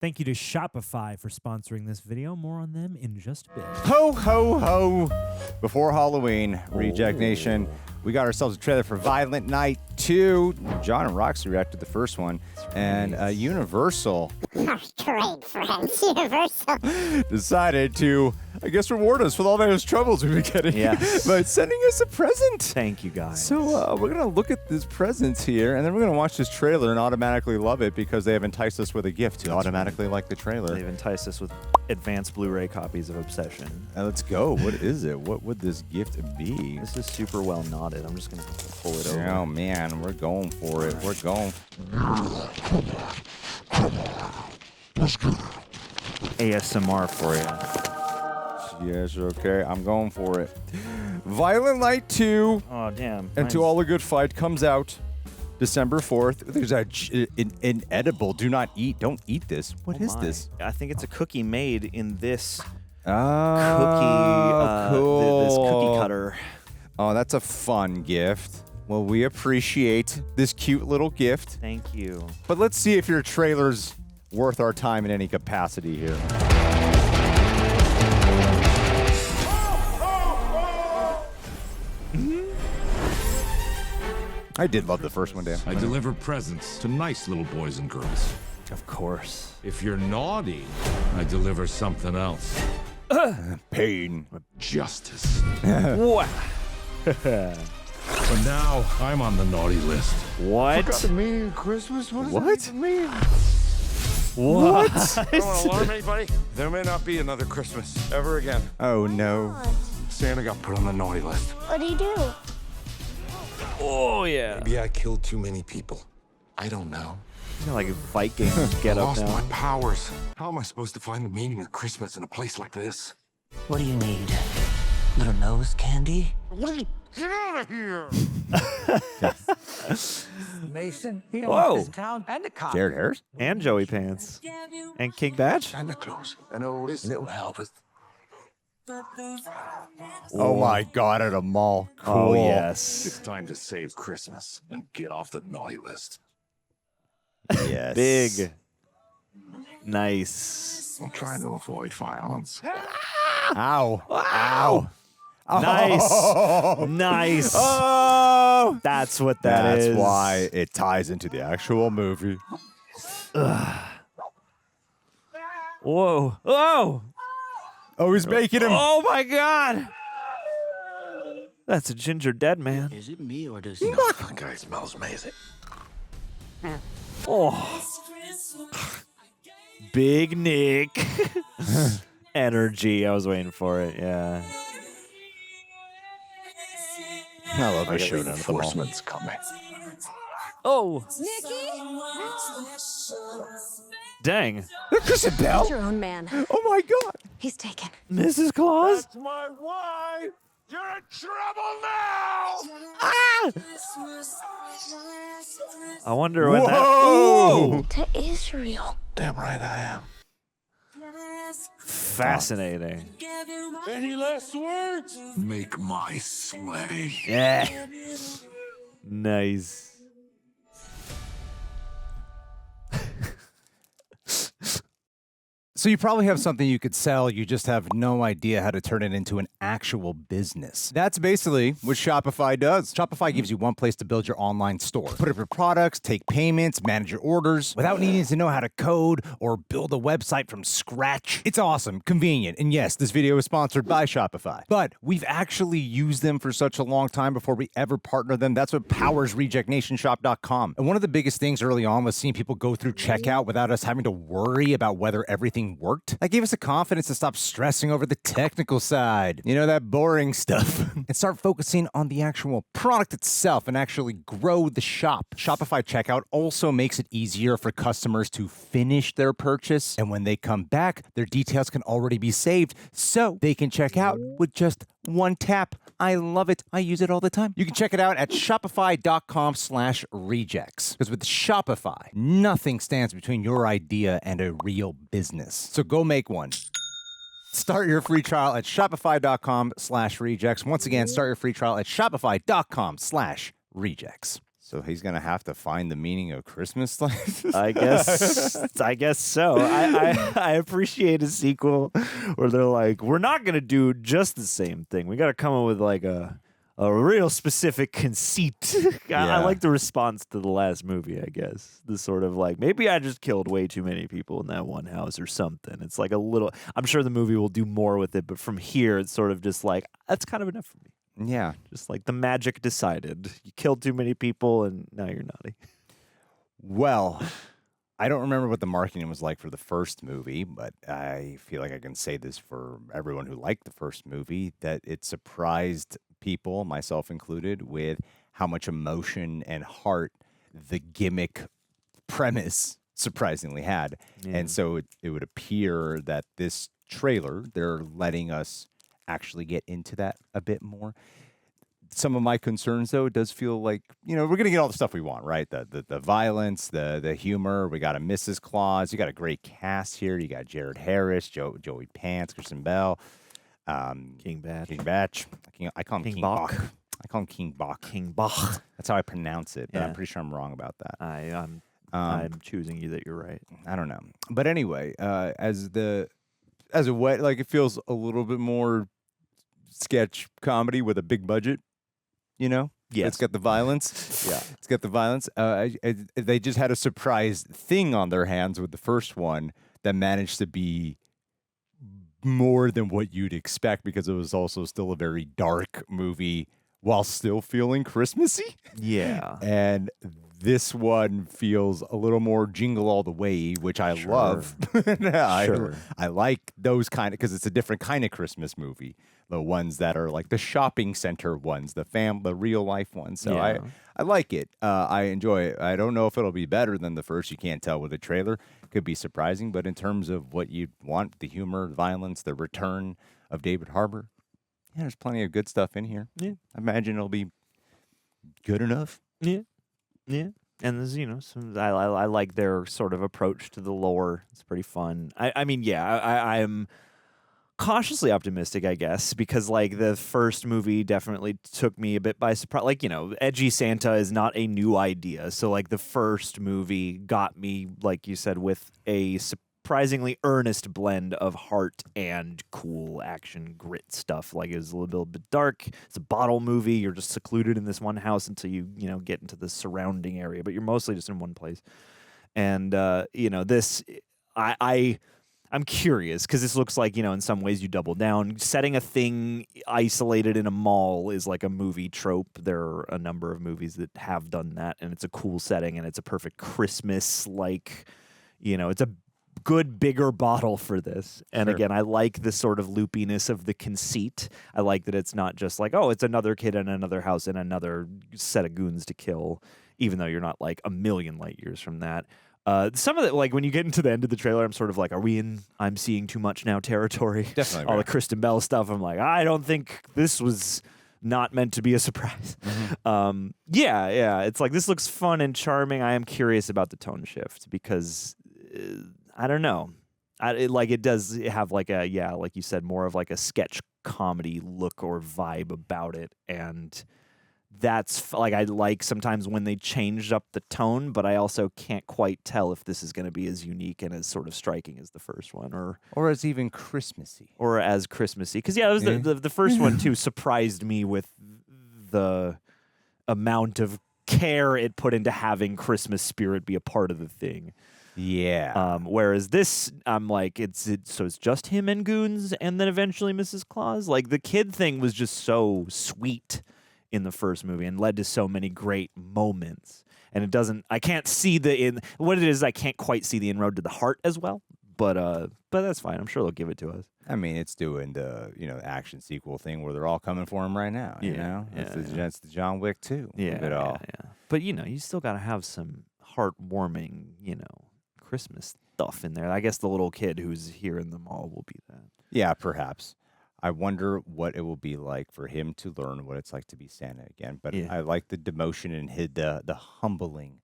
Thank you to Shopify for sponsoring this video. More on them in just a bit. Ho, ho, ho. Before Halloween, Reject Nation, we got ourselves a trailer for Violent Night 2. John and Roxy reacted to the first one. And Universal Great friends, Universal. decided to, I guess, reward us with all those troubles we've been getting by sending us a present. Thank you, guys. So we're going to look at this presents here, and then we're going to watch this trailer and automatically love it because they have enticed us with a gift to automatically like the trailer. They've enticed us with advanced Blu-ray copies of Obsession. Let's go. What is it? What would this gift be? This is super well knotted. I'm just going to pull it over. Oh, man. We're going for it. We're going. ASMR for you. Yes, okay. I'm going for it. Violent Night 2. Oh, damn. And To All a Good Fight comes out December 4th. There's an edible. Do not eat. Don't eat this. What is this? I think it's a cookie made in this Oh, cool. This cookie cutter. Oh, that's a fun gift. Well, we appreciate this cute little gift. Thank you. But let's see if your trailer's worth our time in any capacity here. I did love the first one, Dan. I deliver presents to nice little boys and girls. Of course. If you're naughty, I deliver something else. Pain. Justice. What? But now I'm on the naughty list. What? Forgot the meaning of Christmas? What does that even mean? What? I don't want to alarm anybody. There may not be another Christmas ever again. Oh, no. Santa got put on the naughty list. What'd he do? Oh, yeah. Maybe I killed too many people. I don't know. You know, like a Viking get up Lost now. my powers. How am I supposed to find the meaning of Christmas in a place like this? What do you need? Little nose candy? Get out of here! Mason, he Whoa. owns this town and the cops. Jared Harris? And Joey Pants. And King Bach. Santa Claus. And all this little helpers. Oh, my God, at a mall. Cool. Oh, yes. It's time to save Christmas and get off the naughty list. Yes. Big. Nice. I'm trying to avoid violence. Ow. Ow. Nice. Oh. Nice. Oh. That's what that is. That's why it ties into the actual movie. Whoa. Whoa. Oh, he's making him. Oh, my God. That's a ginger dead man. Is it me or does That guy smells amazing. Oh. Big Nick. Energy. I was waiting for it. Yeah. I love this show down at the mall. Reinforcements coming. Oh. Dang. Kristen Bell? Your own man. Oh, my God. He's taken. Mrs. Claus? That's my wife! You're in trouble now! Ah! I wonder when Whoa. To Israel. Damn right I am. Fascinating. Any last words? Make my sleigh. Yeah. Nice. So you probably have something you could sell, you just have no idea how to turn it into an actual business. That's basically what Shopify does. Shopify gives you one place to build your online store. Put up your products, take payments, manage your orders, without needing to know how to code or build a website from scratch. It's awesome, convenient, and yes, this video is sponsored by Shopify. But we've actually used them for such a long time before we ever partner them. That's what powers RejectNationShop.com. And one of the biggest things early on was seeing people go through checkout without us having to worry about whether everything worked. That gave us the confidence to stop stressing over the technical side, you know, that boring stuff, and start focusing on the actual product itself and actually grow the shop. Shopify checkout also makes it easier for customers to finish their purchase, and when they come back, their details can already be saved, so they can check out with just one tap. I love it. I use it all the time. You can check it out at shopify.com/rejects. Because with Shopify, nothing stands between your idea and a real business. So go make one. Start your free trial at shopify.com/rejects. Once again, start your free trial at shopify.com/rejects. So he's gonna have to find the meaning of Christmas. I guess so. I appreciate a sequel where they're like, we're not gonna do just the same thing. We got to come up with like a real specific conceit. I like the response to the last movie. I guess the sort of like, maybe I just killed way too many people in that one house or something. It's like a little. I'm sure the movie will do more with it, but from here, it's sort of just like that's kind of enough for me. Yeah, Just like the magic decided. You killed too many people, and now you're naughty. well, I don't remember what the marketing was like for the first movie, but I feel like I can say this for everyone who liked the first movie, that it surprised people, myself included, with how much emotion and heart the gimmick premise surprisingly had. And so it would appear that this trailer, they're letting us actually get into that a bit more. Some of my concerns, though, it does feel like, we're going to get all the stuff we want, right? The violence, the humor. We got a Mrs. Claus. You got a great cast here. You got Jared Harris, Joey Pants, Kristen Bell, King Bach. I call him King King Bach. Bach. I call him King Bach. King Bach. That's how I pronounce it, but Yeah. I'm pretty sure I'm wrong about that. I'm choosing you that you're right. I don't know. But anyway, as a wet, like, it feels a little bit more sketch comedy with a big budget. Yes. It's got the violence. Yeah. It's got the violence. They just had a surprise thing on their hands with the first one that managed to be more than what you'd expect, because it was also still a very dark movie while still feeling Christmassy. Yeah. And this one feels a little more Jingle All the Way, which I love. Sure. I like those kind of, because it's a different kind of Christmas movie. The ones that are like the shopping center ones, the real life ones. So Yeah. I like it. I enjoy it. I don't know if it'll be better than the first. You can't tell with the trailer. Could be surprising, but in terms of what you want, the humor, the violence, the return of David Harbour, yeah, there's plenty of good stuff in here. Yeah. I imagine it'll be good enough. Yeah. Yeah. And there's, some I like their sort of approach to the lore. It's pretty fun. I'm cautiously optimistic, I guess, because like the first movie definitely took me a bit by surprise. Like, edgy Santa is not a new idea. So like the first movie got me, like you said, with a surprisingly earnest blend of heart and cool action grit stuff. Like, it was a little bit dark. It's a bottle movie. You're just secluded in this one house until you get into the surrounding area, but you're mostly just in one place. And this, I'm curious, because this looks like, in some ways you double down. Setting a thing isolated in a mall is like a movie trope. There are a number of movies that have done that, and it's a cool setting, and it's a perfect Christmas, like, it's a good, bigger bottle for this. And Sure. again, I like the sort of loopiness of the conceit. I like that it's not just like, oh, it's another kid in another house and another set of goons to kill, even though you're not like a million light years from that. Some of it, like when you get into the end of the trailer, I'm sort of like, are we in I'm seeing too much now territory? Definitely. All right. the Kristen Bell stuff, I'm like, I don't think this was not meant to be a surprise. Yeah. It's like, this looks fun and charming. I am curious about the tone shift, because I don't know. It does have like like you said, more of like a sketch comedy look or vibe about it. And that's like, I like sometimes when they changed up the tone, but I also can't quite tell if this is going to be as unique and as sort of striking as the first one, Or as even Christmassy. or as Christmassy. Because it was the first one too surprised me with the amount of care it put into having Christmas spirit be a part of the thing. Yeah. Whereas this, I'm like, it's just him and goons, and then eventually Mrs. Claus. Like, the kid thing was just so sweet in the first movie and led to so many great moments. And it doesn't, I can't see what it is. I can't quite see the inroad to the heart as well. But that's fine. I'm sure they'll give it to us. I mean, it's doing the action sequel thing where they're all coming for him right now. It's the John Wick too. Yeah. But you still got to have some heartwarming, Christmas stuff in there. I guess the little kid who's here in the mall will be that. Yeah, perhaps. I wonder what it will be like for him to learn what it's like to be Santa again. But Yeah. I like the demotion and the humbling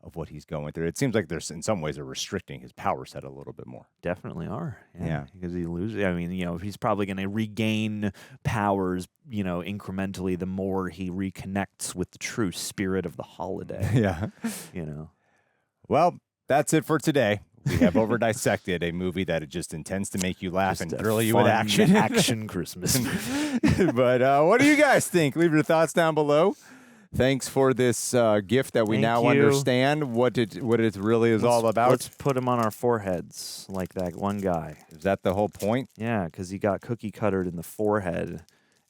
of what he's going through. It seems like there's, in some ways, they're restricting his power set a little bit more. Definitely are. Yeah. Because he loses. I mean, he's probably going to regain powers, incrementally the more he reconnects with the true spirit of the holiday. Yeah. Well, that's it for today. We have over dissected a movie that it just intends to make you laugh Just and a thrill you with fun action. action Christmas. But what do you guys think? Leave your thoughts down below. Thanks for this gift that we Thank now you. understand what it really is all about. Let's put him on our foreheads like that one guy. Is that the whole point? Yeah, because he got cookie cuttered in the forehead,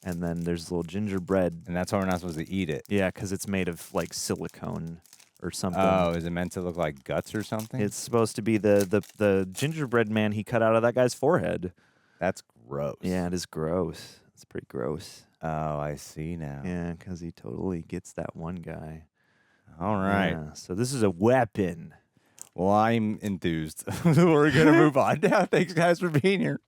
and then there's a little gingerbread. And that's why we're not supposed to eat it. Yeah, because it's made of like silicone or something. Oh, is it meant to look like guts or something? It's supposed to be the gingerbread man he cut out of that guy's forehead. That's gross. Yeah, it is gross. It's pretty gross. Oh, I see now. Yeah, because he totally gets that one guy. All right. Yeah, so this is a weapon. Well, I'm enthused. We're going to move on now. Thanks, guys, for being here.